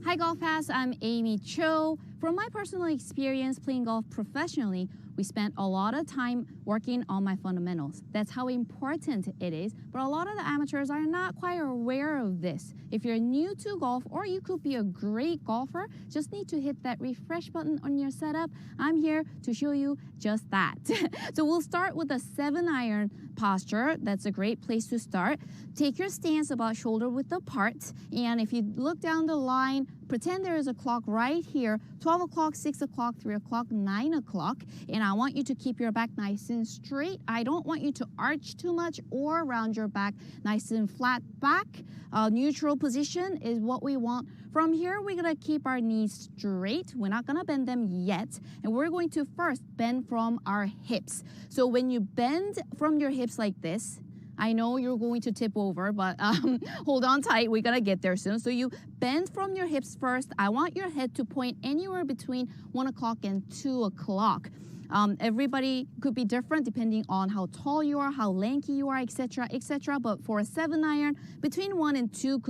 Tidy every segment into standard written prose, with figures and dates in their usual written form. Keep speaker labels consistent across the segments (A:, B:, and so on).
A: Hi Golf Pass, I'm Amy Cho. From my personal experience playing golf professionally, we spent a lot of time working on my fundamentals. That's how important it is, but a lot of the amateurs are not quite aware of this. If you're new to golf, or you could be a great golfer, just need to hit that refresh button on your setup. I'm here to show you just that. So we'll start with a 7-iron posture. That's a great place to start. Take your stance about shoulder width apart, and if you look down the line, pretend there is a clock right here, 12 o'clock, 6 o'clock, 3 o'clock, 9 o'clock, and I want you to keep your back nice and straight. I don't want you to arch too much or round your back, nice and flat back. Neutral position is what we want. From here, we're gonna keep our knees straight. We're not gonna bend them yet, and we're going to first bend from our hips. So when you bend from your hips like this, I know you're going to tip over, but hold on tight. We're gonna get there soon. So you bend from your hips first. I want your head to point anywhere between 1 o'clock and 2 o'clock. Everybody could be different depending on how tall you are, how lanky you are, etc., etc. But for a 7-iron, between 1 and 2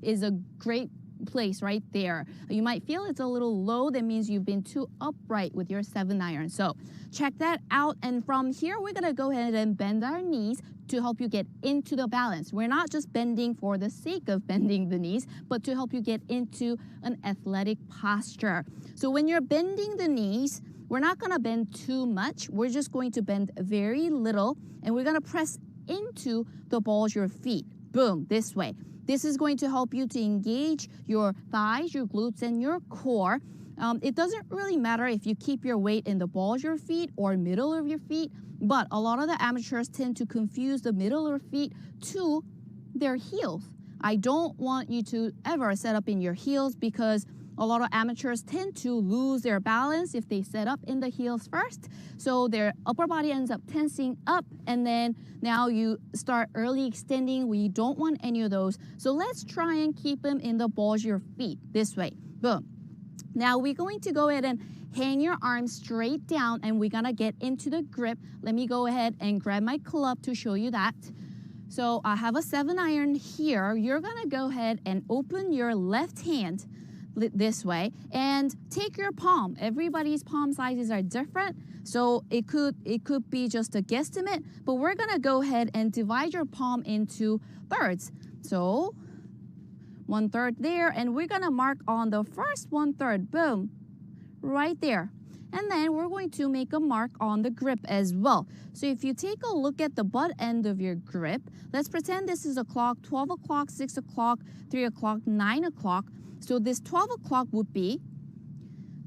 A: is a great place right there. You might feel it's a little low. That means you've been too upright with your 7-iron. So check that out. And from here, we're gonna go ahead and bend our knees to help you get into the balance. We're not just bending for the sake of bending the knees, but to help you get into an athletic posture. So when you're bending the knees, we're not gonna bend too much. We're just going to bend very little, and we're gonna press into the balls of your feet. Boom, this way. This is going to help you to engage your thighs, your glutes, and your core. It doesn't really matter if you keep your weight in the balls of your feet or middle of your feet, but a lot of the amateurs tend to confuse the middle of your feet to their heels. I don't want you to ever set up in your heels, because a lot of amateurs tend to lose their balance if they set up in the heels first. So their upper body ends up tensing up, and then now you start early extending. We don't want any of those. So let's try and keep them in the balls of your feet this way. Boom. Now we're going to go ahead and hang your arms straight down, and we're gonna get into the grip. Let me go ahead and grab my club to show you that. So I have a 7-iron here. You're gonna go ahead and open your left hand this way and take your palm. Everybody's palm sizes are different, so it could be just a guesstimate, but we're gonna go ahead and divide your palm into thirds. So 1/3 there, and we're gonna mark on the first 1/3, boom, right there. And then we're going to make a mark on the grip as well. So if you take a look at the butt end of your grip, let's pretend this is a clock, 12 o'clock, 6 o'clock, 3 o'clock, 9 o'clock. So this 12 o'clock would be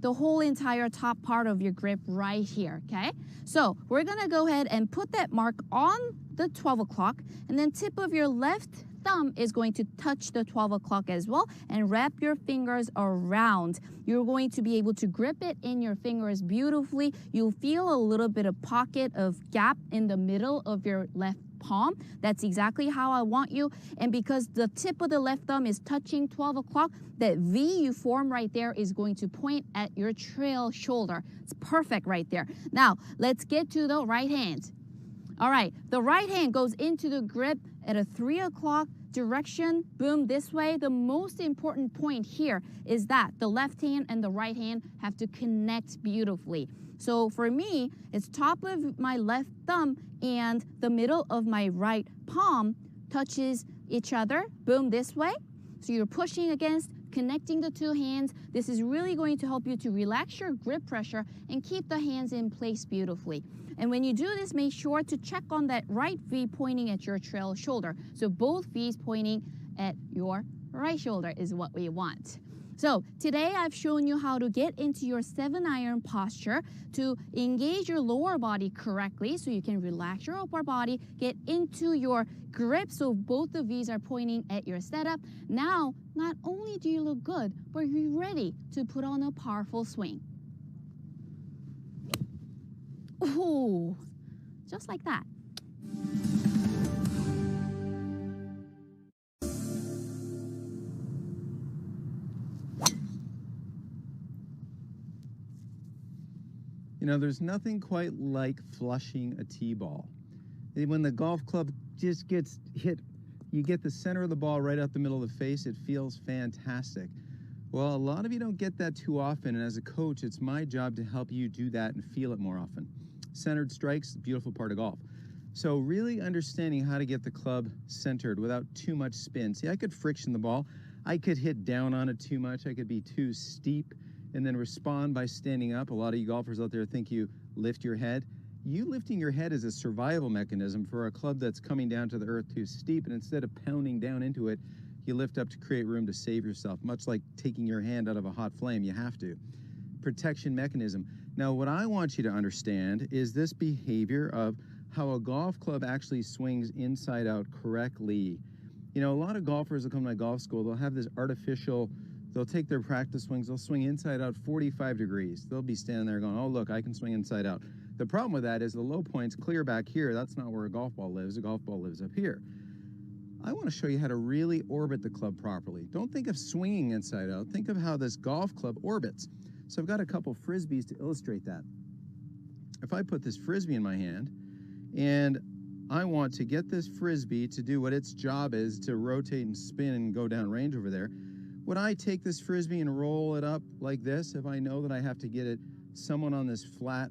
A: the whole entire top part of your grip right here, okay? So we're gonna go ahead and put that mark on the 12 o'clock, and then tip of your left thumb is going to touch the 12 o'clock as well, and wrap your fingers around. You're going to be able to grip it in your fingers beautifully. You'll feel a little bit of pocket of gap in the middle of your left palm. That's exactly how I want you. And because the tip of the left thumb is touching 12 o'clock, that V you form right there is going to point at your trail shoulder. It's perfect right there. Now, let's get to the right hand. All right, the right hand goes into the grip at a 3 o'clock direction, boom, this way. The most important point here is that the left hand and the right hand have to connect beautifully. So for me, it's top of my left thumb and the middle of my right palm touches each other, boom, this way. So you're pushing against, connecting the two hands. This is really going to help you to relax your grip pressure and keep the hands in place beautifully. And when you do this, make sure to check on that right V pointing at your trail shoulder. So both V's pointing at your right shoulder is what we want. So today I've shown you how to get into your 7-iron posture to engage your lower body correctly so you can relax your upper body, get into your grip so both the V's are pointing at your setup. Now, not only do you look good, but you're ready to put on a powerful swing. Ooh, just like that.
B: You know, there's nothing quite like flushing a tee ball. When the golf club just gets hit, you get the center of the ball right out the middle of the face, it feels fantastic. Well, a lot of you don't get that too often, and as a coach, it's my job to help you do that and feel it more often. Centered strikes, a beautiful part of golf. So really understanding how to get the club centered without too much spin. See, I could friction the ball. I could hit down on it too much. I could be too steep and then respond by standing up. A lot of you golfers out there think you lift your head. You lifting your head is a survival mechanism for a club that's coming down to the earth too steep, and instead of pounding down into it, you lift up to create room to save yourself, much like taking your hand out of a hot flame. You have to. Protection mechanism. Now, what I want you to understand is this behavior of how a golf club actually swings inside out correctly. You know, a lot of golfers that come to my golf school, they'll have this artificial, they'll take their practice swings, they'll swing inside out 45 degrees. They'll be standing there going, oh, look, I can swing inside out. The problem with that is the low point's clear back here. That's not where a golf ball lives. A golf ball lives up here. I want to show you how to really orbit the club properly. Don't think of swinging inside out. Think of how this golf club orbits. So I've got a couple frisbees to illustrate that. If I put this frisbee in my hand and I want to get this frisbee to do what its job is, to rotate and spin and go down range over there, would I take this frisbee and roll it up like this if I know that I have to get it somewhat on this flat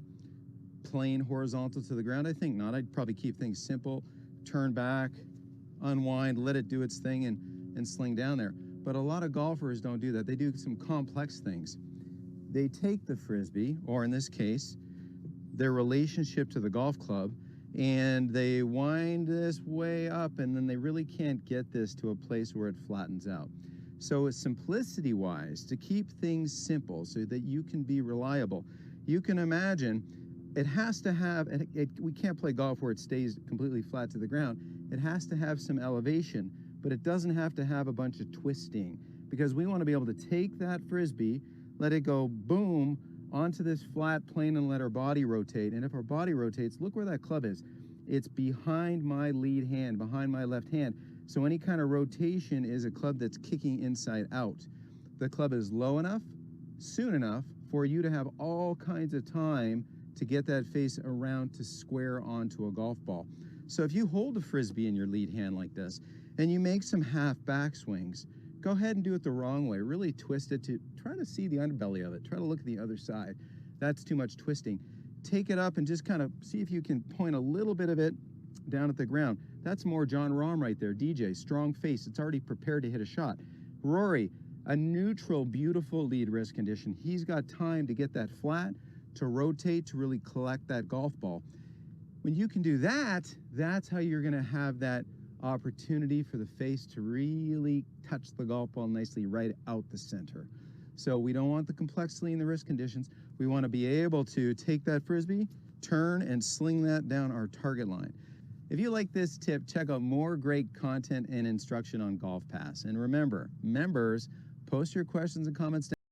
B: plane horizontal to the ground? I think not. I'd probably keep things simple, turn back, unwind, let it do its thing and sling down there. But a lot of golfers don't do that. They do some complex things. They take the frisbee, or in this case, their relationship to the golf club, and they wind this way up, and then they really can't get this to a place where it flattens out. So simplicity-wise, to keep things simple so that you can be reliable, you can imagine it has to have, we can't play golf where it stays completely flat to the ground. It has to have some elevation, but it doesn't have to have a bunch of twisting, because we want to be able to take that frisbee, let it go boom onto this flat plane and let our body rotate. And if our body rotates, look where that club is. It's behind my lead hand, behind my left hand. So any kind of rotation is a club that's kicking inside out. The club is low enough, soon enough for you to have all kinds of time to get that face around to square onto a golf ball. So if you hold a frisbee in your lead hand like this and you make some half backswings, go ahead and do it the wrong way. Really twist it to try to see the underbelly of it. Try to look at the other side. That's too much twisting. Take it up and just kind of see if you can point a little bit of it down at the ground. That's more Jon Rahm right there. DJ, strong face. It's already prepared to hit a shot. Rory, a neutral, beautiful lead wrist condition. He's got time to get that flat, to rotate, to really collect that golf ball. When you can do that, that's how you're going to have that opportunity for the face to really touch the golf ball nicely right out the center. So we don't want the complexity in the wrist conditions. We want to be able to take that frisbee, turn, and sling that down our target line. If you like this tip, check out more great content and instruction on Golf Pass. And remember, members, post your questions and comments down